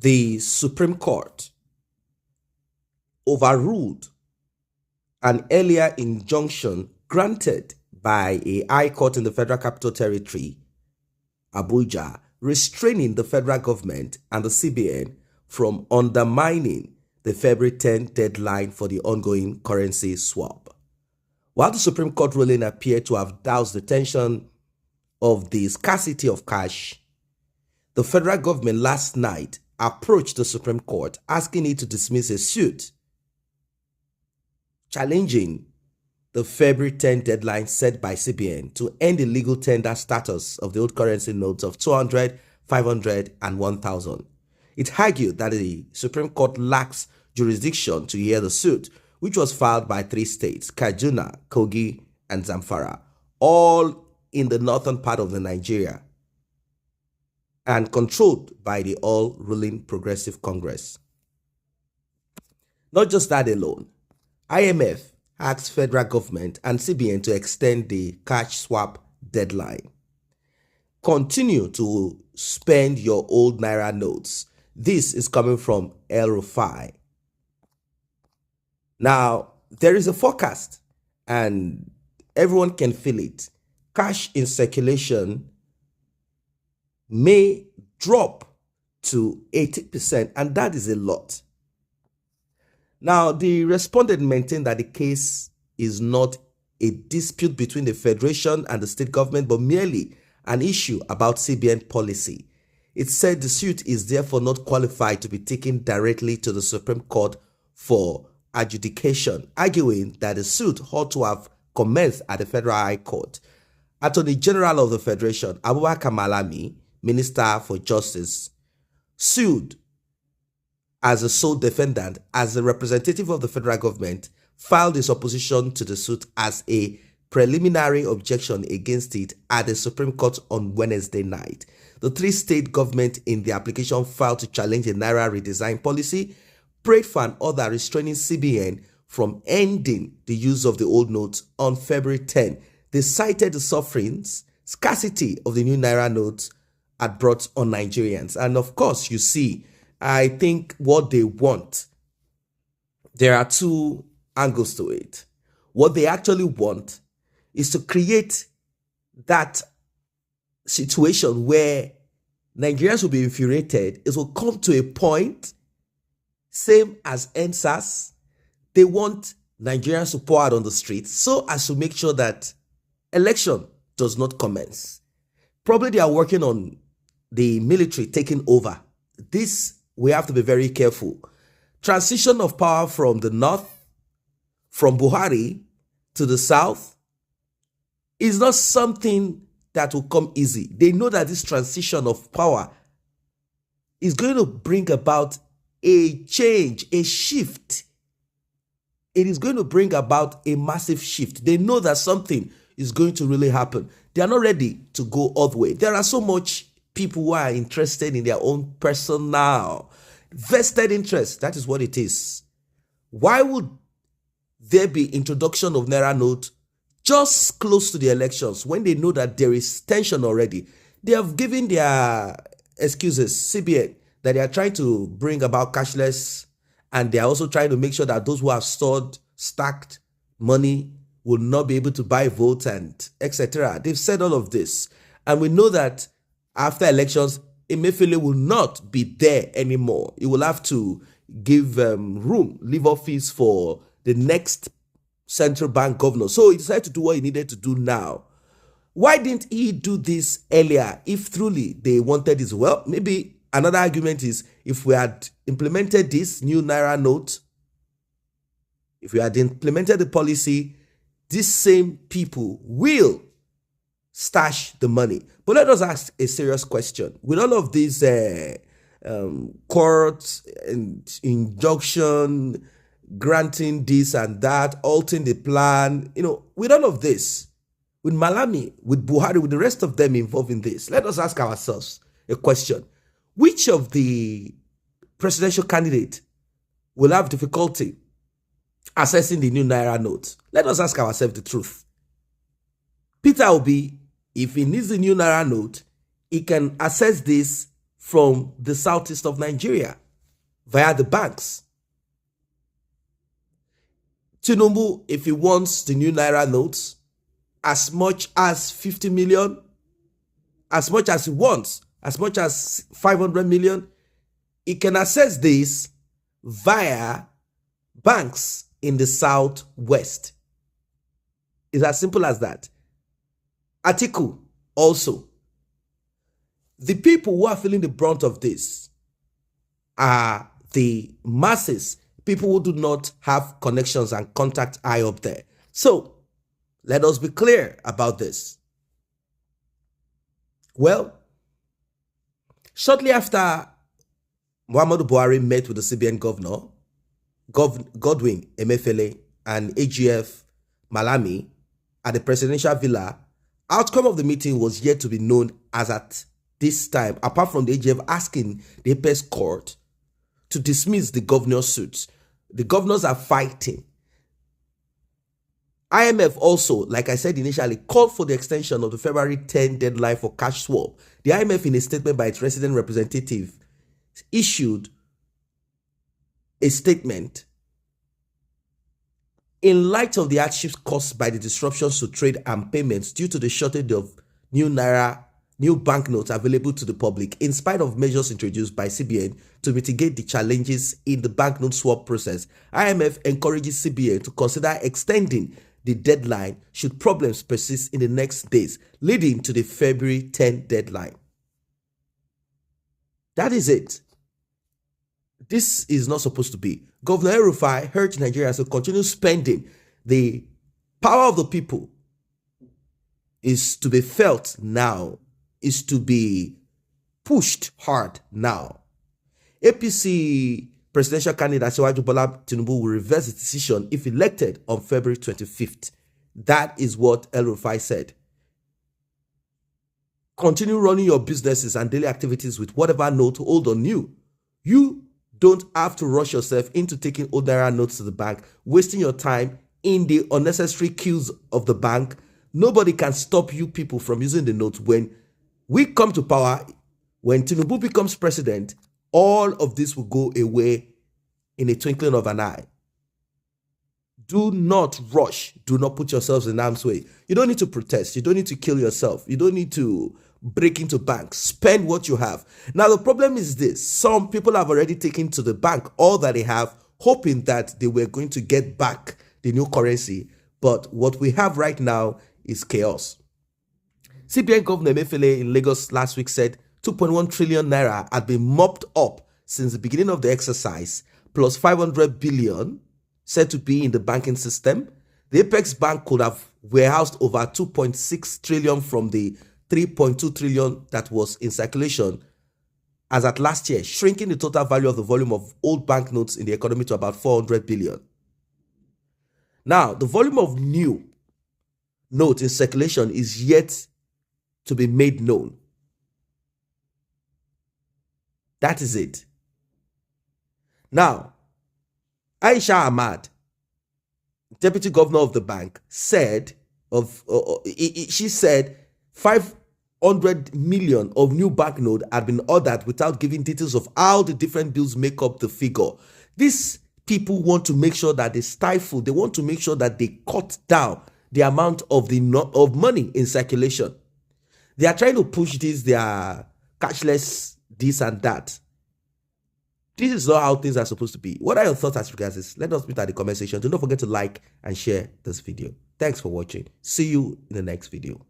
the Supreme Court overruled an earlier injunction granted by a high court in the Federal Capital Territory, Abuja, restraining the federal government and the CBN from undermining the February 10th deadline for the ongoing currency swap. While the Supreme Court ruling appeared to have doused the tension of the scarcity of cash, the federal government last night approached the Supreme Court asking it to dismiss a suit challenging the February 10 deadline set by CBN to end the legal tender status of the old currency notes of 200, 500, and 1,000. It argued that the Supreme Court lacks jurisdiction to hear the suit, which was filed by 3 states, Kaduna, Kogi, and Zamfara, all in the northern part of Nigeria, and controlled by the all-ruling Progressive Congress. Not just that alone, IMF asked federal government and CBN to extend the cash swap deadline. Continue to spend your old Naira notes. This is coming from El Rufai. Now, there is a forecast and everyone can feel it. Cash in circulation may drop to 80%, and that is a lot. Now, the respondent maintained that the case is not a dispute between the Federation and the state government, but merely an issue about CBN policy. It said the suit is therefore not qualified to be taken directly to the Supreme Court for adjudication, arguing that the suit ought to have commenced at the Federal High Court. Attorney General of the Federation, Abubakar Malami, Minister for Justice, sued as a sole defendant, as a representative of the federal government, filed his opposition to the suit as a preliminary objection against it at the Supreme Court on Wednesday night. The 3 state governments in the application filed to challenge the Naira redesign policy prayed for an order restraining CBN from ending the use of the old notes on February 10. They cited the sufferings, scarcity of the new Naira notes had brought on Nigerians. And of course, you see, I think what they want, there are 2 angles to it. What they actually want is to create that situation where Nigerians will be infuriated. It will come to a point, same as NSAS, they want Nigerians to pour out on the streets so as to make sure that election does not commence. Probably they are working on the military taking over. This, we have to be very careful. Transition of power from the north, from Buhari to the south, is not something that will come easy. They know that this transition of power is going to bring about a change, a shift. It is going to bring about a massive shift. They know that something is going to really happen. They are not ready to go all the way. There are so much people who are interested in their own personal vested interest. That is what it is. Why would there be introduction of Naira note just close to the elections when they know that there is tension already? They have given their excuses, CBN, that they are trying to bring about cashless, and they are also trying to make sure that those who have stored, stacked money will not be able to buy votes and etc. They've said all of this. And we know that after elections, Emefiele will not be there anymore. He will have to give leave office for the next central bank governor. So he decided to do what he needed to do now. Why didn't he do this earlier if truly they wanted this? Well, maybe another argument is if we had implemented this new Naira note, if we had implemented the policy, these same people will stash the money. But let us ask a serious question. With all of these courts and injunction, granting this and that, altering the plan, with all of this, with Malami, with Buhari, with the rest of them involved in this, let us ask ourselves a question. Which of the presidential candidates will have difficulty assessing the new Naira note? Let us ask ourselves the truth. Peter Obi, if he needs the new Naira note, he can assess this from the southeast of Nigeria via the banks. Tinubu, if he wants the new Naira notes, as much as 50 million, as much as he wants, as much as 500 million, he can access this via banks in the southwest. It's as simple as that. Atiku also. The people who are feeling the brunt of this are the masses, people who do not have connections and contact high up there. So, let us be clear about this. Well, shortly after Muhammadu Buhari met with the CBN governor, Godwin Emefiele and AGF Malami at the presidential villa, outcome of the meeting was yet to be known as at this time, apart from the AGF asking the Apex Court to dismiss the governor's suits. The governors are fighting. IMF also, like I said initially, called for the extension of the February 10 deadline for cash swap. The IMF, in a statement by its resident representative, issued a statement. In light of the hardships caused by the disruptions to trade and payments due to the shortage of new Naira, new banknotes available to the public, in spite of measures introduced by CBN to mitigate the challenges in the banknote swap process, IMF encourages CBN to consider extending the deadline should problems persist in the next days, leading to the February 10 deadline. That is it. This is not supposed to be. Governor El-Rufai urged Nigerians to continue spending. The power of the people is to be felt now, is to be pushed hard now. APC presidential candidate Asiwaju Bola Tinubu will reverse his decision if elected on February 25th. That is what El-Rufai said. Continue running your businesses and daily activities with whatever note old or new. You don't have to rush yourself into taking old Naira notes to the bank, wasting your time in the unnecessary queues of the bank. Nobody can stop you people from using the notes. When we come to power, when Tinubu becomes president, all of this will go away in a twinkling of an eye. Do not rush. Do not put yourselves in harm's way. You don't need to protest. You don't need to kill yourself. You don't need to break into banks. Spend what you have. Now, the problem is this. Some people have already taken to the bank all that they have, hoping that they were going to get back the new currency. But what we have right now is chaos. CBN Governor Emefiele in Lagos last week said 2.1 trillion naira had been mopped up since the beginning of the exercise, plus 500 billion said to be in the banking system. The Apex Bank could have warehoused over 2.6 trillion from the 3.2 trillion that was in circulation as at last year, shrinking the total value of the volume of old banknotes in the economy to about 400 billion. Now, the volume of new notes in circulation is yet to be made known. That is it. Now, Aisha Ahmad, deputy governor of the bank, said she said 500 million of new banknote had been ordered without giving details of how the different bills make up the figure. These people want to make sure that they stifle. They want to make sure that they cut down the amount of money in circulation. They are trying to push this, their cashless this and that. This is not how things are supposed to be. What are your thoughts as regards this? Let us meet at the comment section. Do not forget to like and share this video. Thanks for watching. See you in the next video.